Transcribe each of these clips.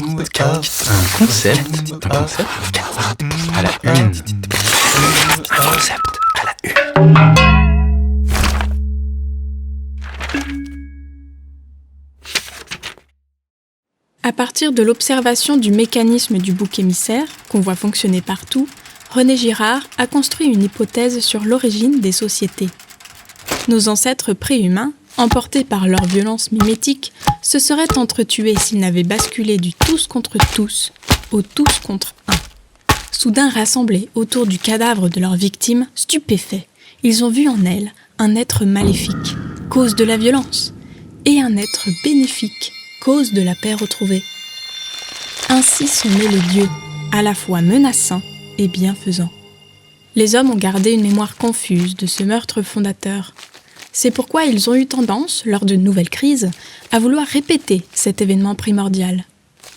Un concept à la une. Un concept à la une. À partir de l'observation du mécanisme du bouc émissaire, qu'on voit fonctionner partout, René Girard a construit une hypothèse sur l'origine des sociétés. Nos ancêtres préhumains, emportés par leur violence mimétique, se seraient entretués s'ils n'avaient basculé du tous contre tous au tous contre un. Soudain rassemblés autour du cadavre de leur victime, stupéfaits, ils ont vu en elle un être maléfique, cause de la violence, et un être bénéfique, cause de la paix retrouvée. Ainsi sont nés les dieux, à la fois menaçants et bienfaisants. Les hommes ont gardé une mémoire confuse de ce meurtre fondateur. C'est pourquoi ils ont eu tendance, lors de nouvelles crises, à vouloir répéter cet événement primordial.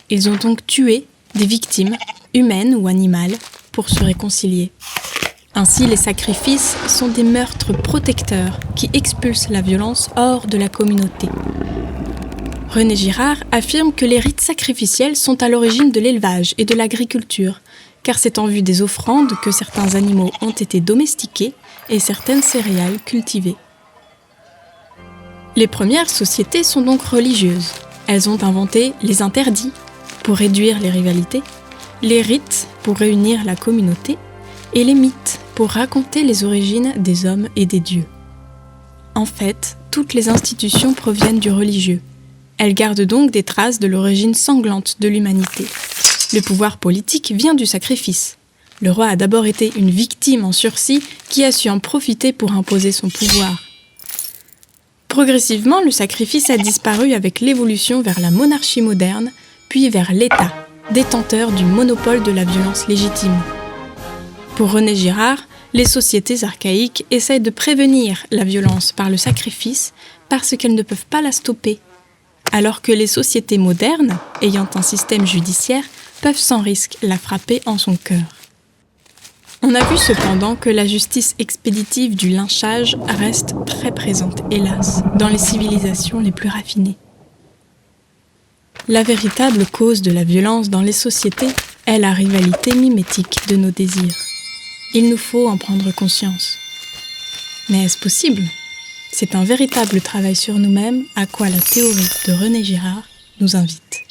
Ils ont donc tué des victimes, humaines ou animales, pour se réconcilier. Ainsi, les sacrifices sont des meurtres protecteurs qui expulsent la violence hors de la communauté. René Girard affirme que les rites sacrificiels sont à l'origine de l'élevage et de l'agriculture, car c'est en vue des offrandes que certains animaux ont été domestiqués et certaines céréales cultivées. Les premières sociétés sont donc religieuses. Elles ont inventé les interdits pour réduire les rivalités, les rites pour réunir la communauté et les mythes pour raconter les origines des hommes et des dieux. En fait, toutes les institutions proviennent du religieux. Elles gardent donc des traces de l'origine sanglante de l'humanité. Le pouvoir politique vient du sacrifice. Le roi a d'abord été une victime en sursis qui a su en profiter pour imposer son pouvoir. Progressivement, le sacrifice a disparu avec l'évolution vers la monarchie moderne, puis vers l'État, détenteur du monopole de la violence légitime. Pour René Girard, les sociétés archaïques essayent de prévenir la violence par le sacrifice parce qu'elles ne peuvent pas la stopper, alors que les sociétés modernes, ayant un système judiciaire, peuvent sans risque la frapper en son cœur. On a vu cependant que la justice expéditive du lynchage reste très présente, hélas, dans les civilisations les plus raffinées. La véritable cause de la violence dans les sociétés est la rivalité mimétique de nos désirs. Il nous faut en prendre conscience. Mais est-ce possible ? C'est un véritable travail sur nous-mêmes à quoi la théorie de René Girard nous invite.